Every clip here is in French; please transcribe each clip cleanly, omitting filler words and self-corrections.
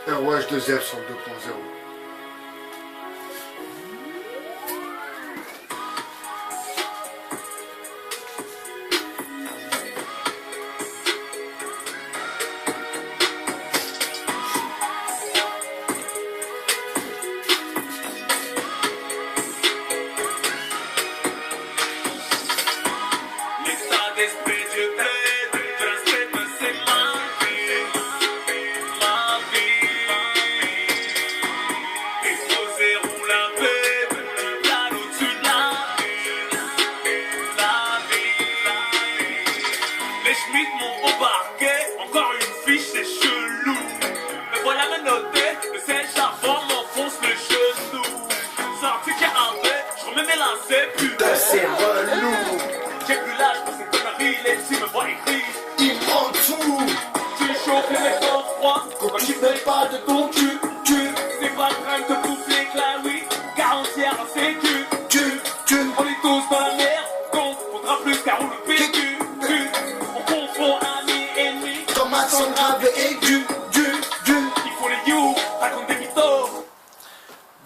ROH2F sur le 2.0. C'est relou. J'ai plus l'âge pour ces conneries. Les psy me voient écrire. Ils me rendent fou. Tu chauffes les mecs en froid. Quand tu payes pas de ton cul. C'est pas le train de te bouffer l'éclat, oui. Garantir un sécu. On est tous dans la merde. Donc faudra plus car on le PQ. On confond amis et ennemis. Comme un son grave et aigu. Il faut les you. Raconte des mythos.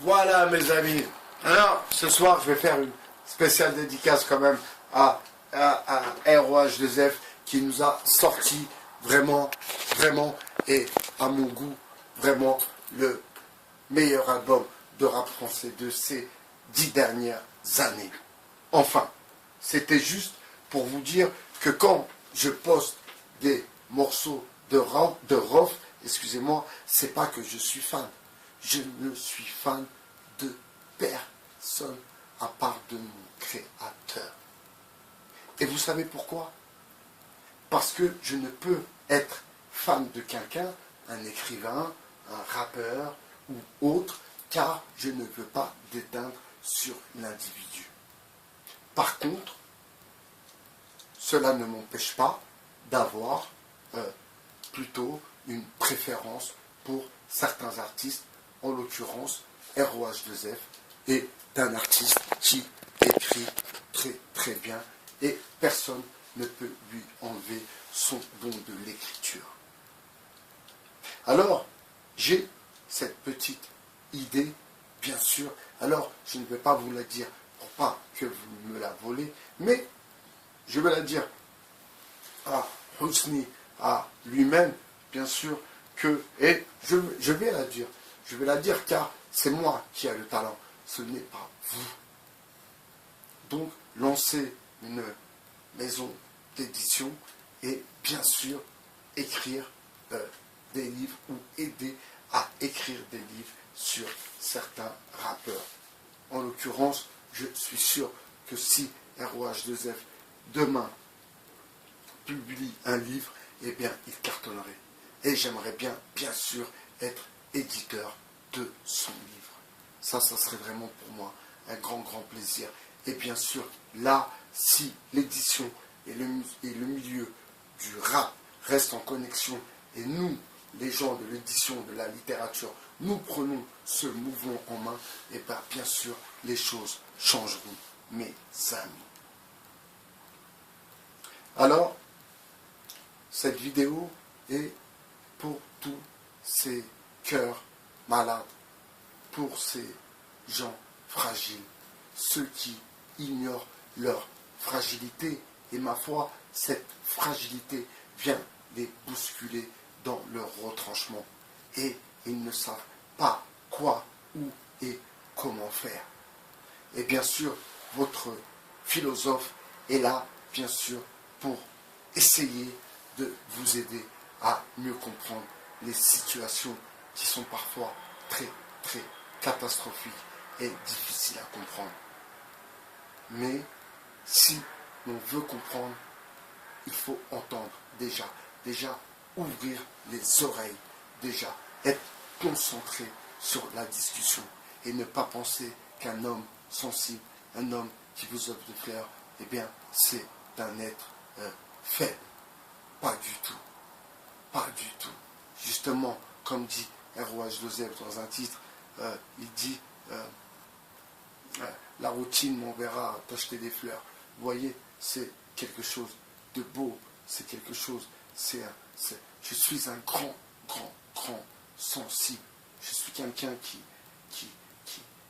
Voilà mes amis. Alors ce soir je vais faire une spéciale dédicace quand même à ROH2F qui nous a sorti vraiment et à mon goût vraiment le meilleur album de rap français de ces 10 dernières années. Enfin, c'était juste pour vous dire que quand je poste des morceaux de rock, excusez-moi, c'est pas que je suis fan. Je ne suis fan de personne à part de mon créateur. Et vous savez pourquoi? Parce que je ne peux être fan de quelqu'un, un écrivain, un rappeur ou autre, car je ne veux pas déteindre sur l'individu. Par contre, cela ne m'empêche pas d'avoir plutôt une préférence pour certains artistes, en l'occurrence ROH2F, et d'un artiste qui écrit très bien et personne ne peut lui enlever son don de l'écriture. Alors, j'ai cette petite idée, bien sûr. Alors, je ne vais pas vous la dire pour pas que vous me la volez, mais je vais la dire à Husni, à lui-même, bien sûr, et je vais la dire. Je vais la dire car c'est moi qui ai le talent, ce n'est pas vous. Donc, lancez une maison d'édition et bien sûr écrire des livres ou aider à écrire des livres sur certains rappeurs. En l'occurrence, je suis sûr que si ROH2F demain publie un livre, eh bien il cartonnerait. Et j'aimerais bien sûr, être éditeur de son livre. Ça serait vraiment pour moi un grand plaisir. Et bien sûr, là, si l'édition et le milieu du rap restent en connexion, et nous, les gens de l'édition, de la littérature, nous prenons ce mouvement en main, et bien sûr, les choses changeront, mes amis. Alors, cette vidéo est pour tous ces cœurs malades, pour ces gens fragiles, ceux qui ignorent leur fragilité. Et ma foi, cette fragilité vient les bousculer dans leur retranchement. Et ils ne savent pas quoi, où et comment faire. Et bien sûr, votre philosophe est là, bien sûr, pour essayer de vous aider à mieux comprendre les situations qui sont parfois très catastrophiques et difficiles à comprendre. Mais si on veut comprendre, il faut entendre déjà ouvrir les oreilles, déjà être concentré sur la discussion et ne pas penser qu'un homme sensible, un homme qui vous offre de fleurs, eh bien c'est un être faible. Pas du tout. Justement, comme dit ROH2F dans un titre, il dit la routine m'enverra t'acheter des fleurs. Vous voyez, c'est quelque chose de beau, c'est quelque chose, je suis un grand sensible. Je suis quelqu'un qui,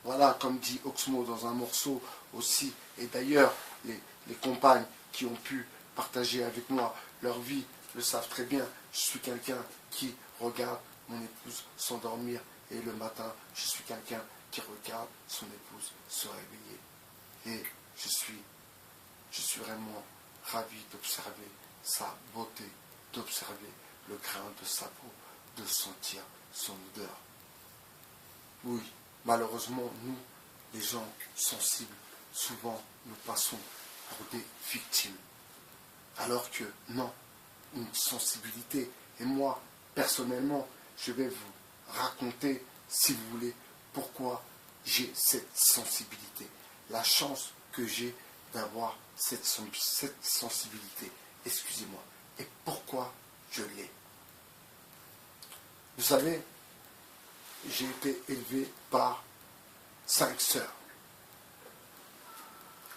voilà, comme dit Oxmo dans un morceau aussi, et d'ailleurs, les compagnes qui ont pu partager avec moi leur vie le savent très bien. Je suis quelqu'un qui regarde mon épouse s'endormir et le matin, je suis quelqu'un qui regarde son épouse se réveiller. Et je suis vraiment ravi d'observer sa beauté, d'observer le grain de sa peau, de sentir son odeur. Oui, malheureusement, nous, les gens sensibles, souvent nous passons pour des victimes. Alors que non, une sensibilité. Et moi, personnellement, je vais vous raconter, si vous voulez, pourquoi j'ai cette sensibilité. La chance que j'ai d'avoir cette sensibilité, excusez-moi, et pourquoi je l'ai. Vous savez, j'ai été élevé par 5 sœurs.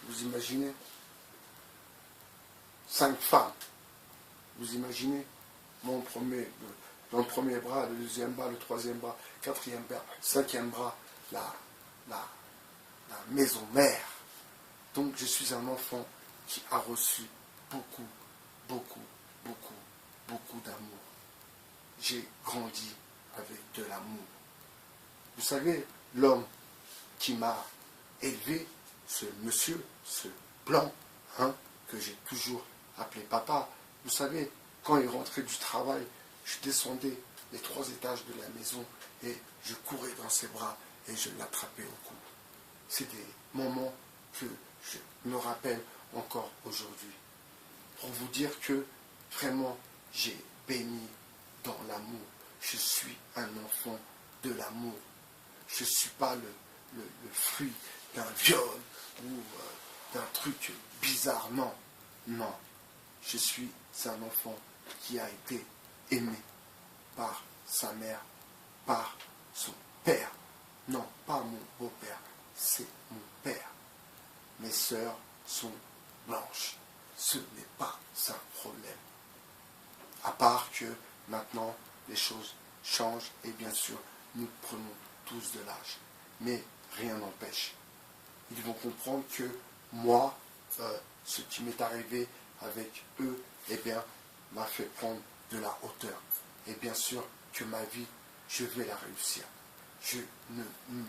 Vous imaginez? 5 femmes. Vous imaginez? Dans le premier bras, le deuxième bras, le troisième bras, quatrième bras, cinquième bras, la maison mère. Donc je suis un enfant qui a reçu beaucoup, beaucoup, beaucoup, beaucoup d'amour. J'ai grandi avec de l'amour. Vous savez, l'homme qui m'a élevé, ce monsieur, ce blanc, que j'ai toujours appelé papa, vous savez, quand il rentrait du travail, je descendais les 3 étages de la maison et je courais dans ses bras et je l'attrapais au cou. C'est des moments que je me rappelle encore aujourd'hui. Pour vous dire que vraiment, j'ai baigné dans l'amour. Je suis un enfant de l'amour. Je ne suis pas le fruit d'un viol ou d'un truc bizarre. Non, non. Je suis un enfant qui a été aimé par sa mère, par son père. Non, pas mon beau-père, c'est mon père. Mes sœurs sont blanches. Ce n'est pas un problème. À part que maintenant, les choses changent et bien sûr, nous prenons tous de l'âge. Mais rien n'empêche. Ils vont comprendre que moi, ce qui m'est arrivé avec eux, eh bien, m'a fait prendre de la hauteur. Et bien sûr que ma vie, je vais la réussir. Je ne me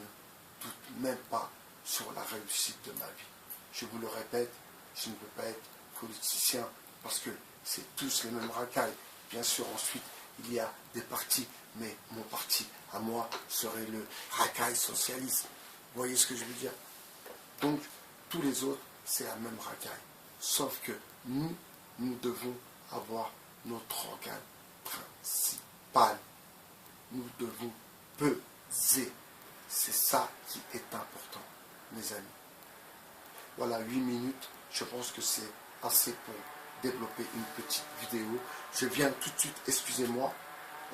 doute même pas sur la réussite de ma vie. Je vous le répète, je ne peux pas être politicien parce que c'est tous les mêmes racailles. Bien sûr, ensuite, il y a des partis, mais mon parti, à moi, serait le racaille socialiste. Vous voyez ce que je veux dire? Donc, tous les autres, c'est la même racaille. Sauf que nous devons avoir notre organe principal. Nous devons peser. C'est ça qui est important, mes amis. Voilà, 8 minutes. Je pense que c'est assez pour développer une petite vidéo. Je viens tout de suite, excusez-moi,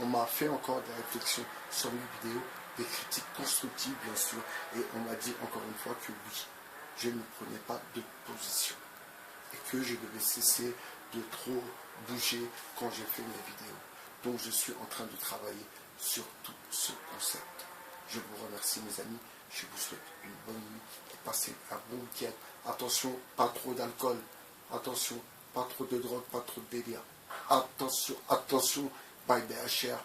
on m'a fait encore des réflexions sur mes vidéos, des critiques constructives, bien sûr, et on m'a dit encore une fois que oui, je ne prenais pas de position et que je devais cesser de trop bouger quand j'ai fait mes vidéos. Donc je suis en train de travailler sur tout ce concept. Je vous remercie mes amis, je vous souhaite une bonne nuit et passez un bon week-end. Attention, pas trop d'alcool, attention, pas trop de drogue, pas trop de délire. Attention, attention, by BHR,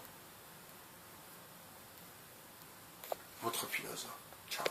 votre philosophe. Ciao.